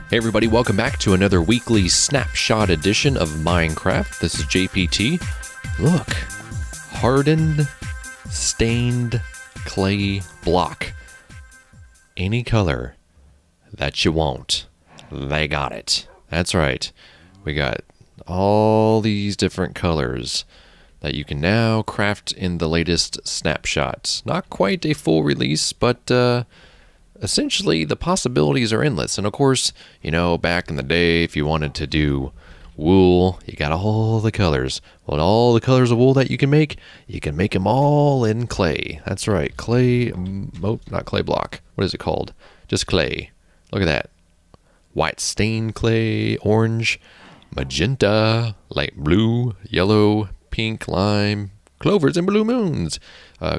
Hey everybody, welcome back to another weekly snapshot edition of Minecraft. This is JPT. Look, hardened, stained clay block. Any color that you want, they got it. That's right. We got all these different colors that you can now craft in the latest snapshots. Not quite a full release, but essentially the possibilities are endless. And of course, you know, back in the day, if you wanted to do wool, you got all the colors. Well, all the colors of wool that you can make them all in clay. That's right, clay, not clay block. What is it called? Just clay. Look at that. White stained clay, orange, magenta, light blue, yellow, pink, lime, clovers and blue moons,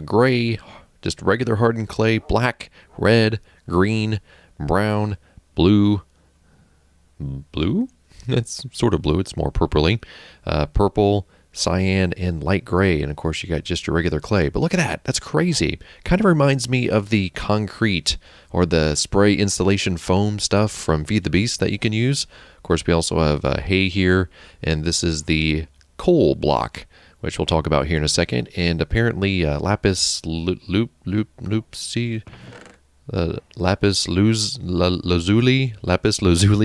gray, just regular hardened clay, black, red, green, brown, blue. It's sort of blue, it's more purpley. Purple, cyan, and light gray. And of course you got just your regular clay. But look at that, that's crazy. Kind of reminds me of the concrete or the spray installation foam stuff from Feed the Beast that you can use. Of course we also have hay here, and this is the coal block, which we'll talk about here in a second. And apparently Lapis Lazuli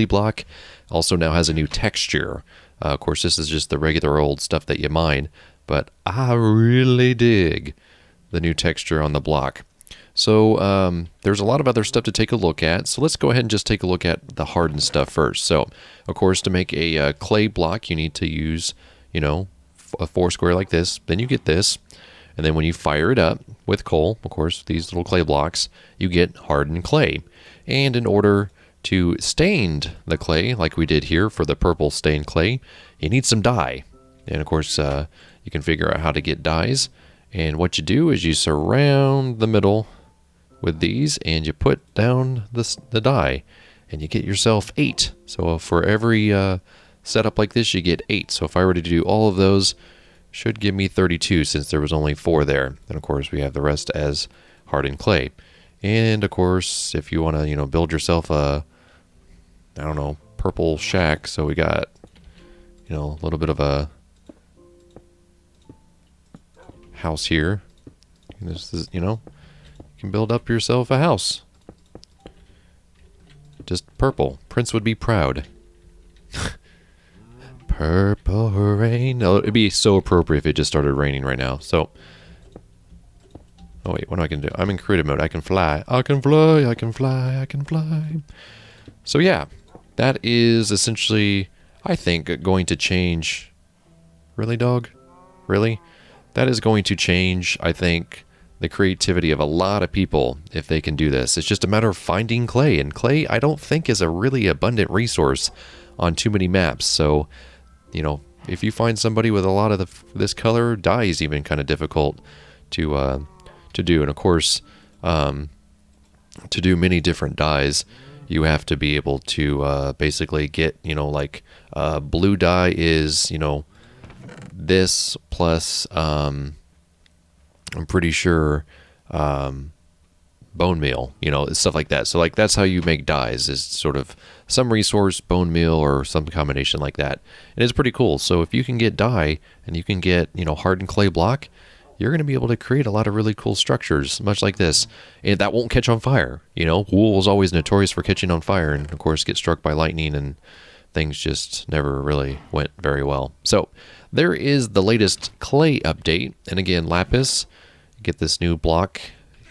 block also now has a new texture. Of course, this is just the regular old stuff that you mine, but I really dig the new texture on the block. So there's a lot of other stuff to take a look at. So let's go ahead and just take a look at the hardened stuff first. So, of course, to make a clay block, you need to use, you know, a 4 square like this. Then you get this. And then when you fire it up with coal, of course, these little clay blocks, you get hardened clay. And in order to stain the clay, like we did here for the purple stained clay, you need some dye. And of course, you can figure out how to get dyes. And what you do is you surround the middle with these, and you put down the dye, and you get yourself 8. So for every setup like this, you get 8. So if I were to do all of those, should give me 32 since there was only 4 there. And of course we have the rest as hardened clay. And of course, if you want to, you know, build yourself a, I don't know, purple shack. So we got, you know, a little bit of a house here. And this is, you know, you can build up yourself a house. Just purple. Prince would be proud. Purple rain. Oh, it'd be so appropriate if it just started raining right now. So, oh wait, what am I gonna do? I'm in creative mode. I can fly. I can fly. I can fly. I can fly. So yeah, that is essentially, I think, going to change. Really, dog? Really? That is going to change, I think, the creativity of a lot of people if they can do this. It's just a matter of finding clay, and clay, I don't think, is a really abundant resource on too many maps. So, you know, if you find somebody with a lot of this color, dye is even kind of difficult to do. And of course, to do many different dyes, you have to be able to basically get, you know, like blue dye is, you know, this plus I'm pretty sure bone meal, you know, stuff like that. So like that's how you make dyes, is sort of some resource, bone meal, or some combination like that. And it's pretty cool. So if you can get dye and you can get, you know, hardened clay block, you're going to be able to create a lot of really cool structures, much like this. And that won't catch on fire. You know, wool is always notorious for catching on fire, and of course get struck by lightning, and things just never really went very well. So there is the latest clay update. And again, Lapis, get this new block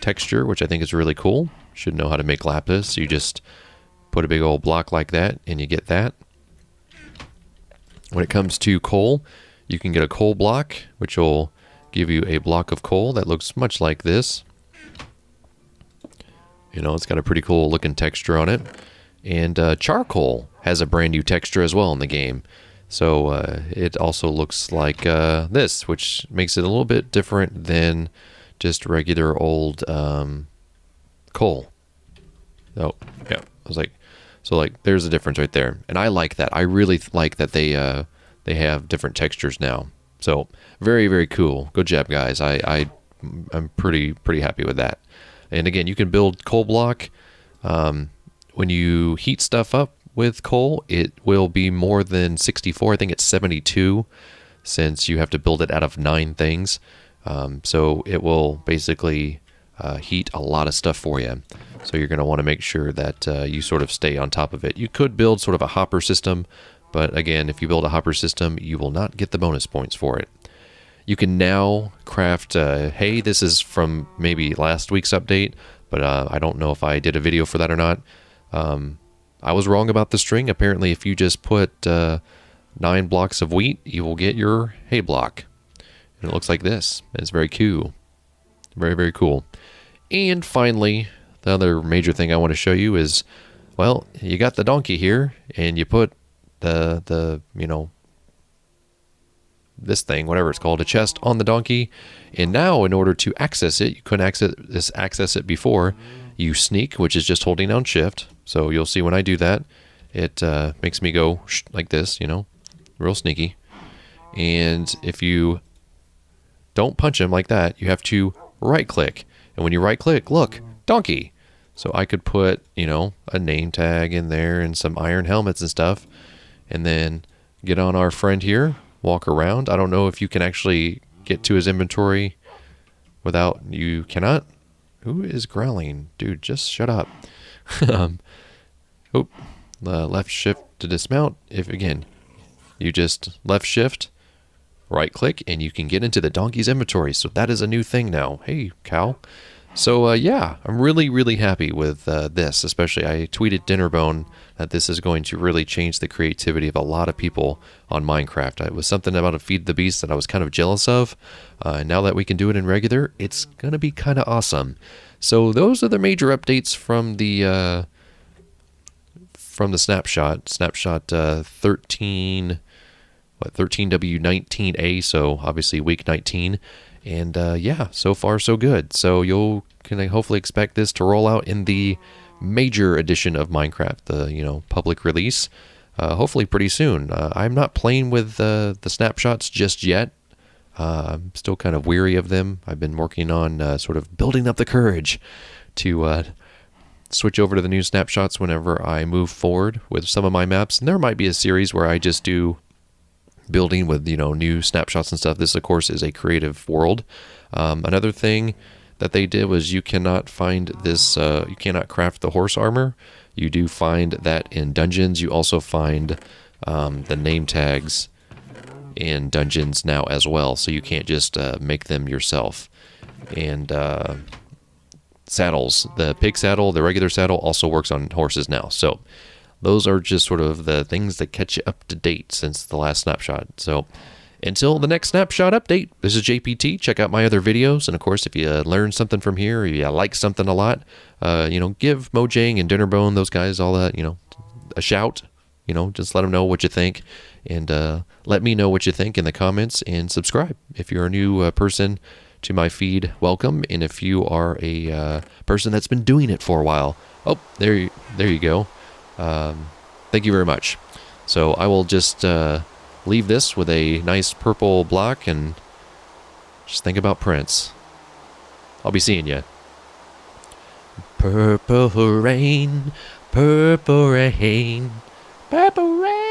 texture, which I think is really cool. Should know how to make lapis. You just put a big old block like that and you get that. When it comes to coal, you can get a coal block, which will give you a block of coal that looks much like this. You know, it's got a pretty cool looking texture on it. And charcoal has a brand new texture as well in the game. So it also looks like this, which makes it a little bit different than just regular old coal. Oh, yeah. I was like, so like, there's a difference right there. And I like that. I really like that they have different textures now. So very, very cool. Good job, guys. I'm pretty happy with that. And again, you can build coal block. When you heat stuff up, with coal, it will be more than 64. I think it's 72, since you have to build it out of 9 things. So it will basically heat a lot of stuff for you. So you're going to want to make sure that you sort of stay on top of it. You could build sort of a hopper system, but again, if you build a hopper system, you will not get the bonus points for it. You can now craft hay. This is from maybe last week's update, but I don't know if I did a video for that or not. I was wrong about the string. Apparently, if you just put 9 blocks of wheat, you will get your hay block. And it looks like this. It's very cool. Very, very cool. And finally, the other major thing I want to show you is, well, you got the donkey here, and you put the you know, this thing, whatever it's called, a chest on the donkey. And now, in order to access it, you couldn't access it before. You sneak, which is just holding down shift. So you'll see when I do that, it makes me go like this, you know, real sneaky. And if you don't punch him like that, you have to right click. And when you right click, look, donkey. So I could put, you know, a name tag in there and some iron helmets and stuff. And then get on our friend here, walk around. I don't know if you can actually get to his inventory without, you cannot. Who is growling? Dude, just shut up. Left shift to dismount. If again, you just left shift, right click, and you can get into the donkey's inventory. So that is a new thing now. Hey, cow. So yeah, I'm really, really happy with this. Especially, I tweeted Dinnerbone that this is going to really change the creativity of a lot of people on Minecraft. It was something about a Feed the Beast that I was kind of jealous of. And now that we can do it in regular, it's going to be kind of awesome. So those are the major updates from the snapshot. Snapshot 13W19A, so obviously week 19. And yeah, so far so good. So you'll can hopefully expect this to roll out in the major edition of Minecraft, the public release, hopefully pretty soon. I'm not playing with the snapshots just yet. I'm still kind of weary of them. I've been working on sort of building up the courage to switch over to the new snapshots whenever I move forward with some of my maps. And there might be a series where I just do building with new snapshots and stuff. This of course is a creative world. Another thing that they did was you cannot find this, you cannot craft the horse armor. You do find that in dungeons. You also find the name tags in dungeons now as well, so you can't just make them yourself. And saddles, the pig saddle, the regular saddle also works on horses now. So those are just sort of the things that catch you up to date since the last snapshot. So until the next snapshot update, this is JPT. Check out my other videos. And of course, if you learn something from here, or you like something a lot, give Mojang and Dinnerbone, those guys, all that, a shout. Just let them know what you think. And let me know what you think in the comments, and subscribe. If you're a new person to my feed, welcome. And if you are a person that's been doing it for a while, oh, there you go. Thank you very much. So I will just leave this with a nice purple block, and just think about Prince. I'll be seeing you. Purple rain, purple rain, purple rain.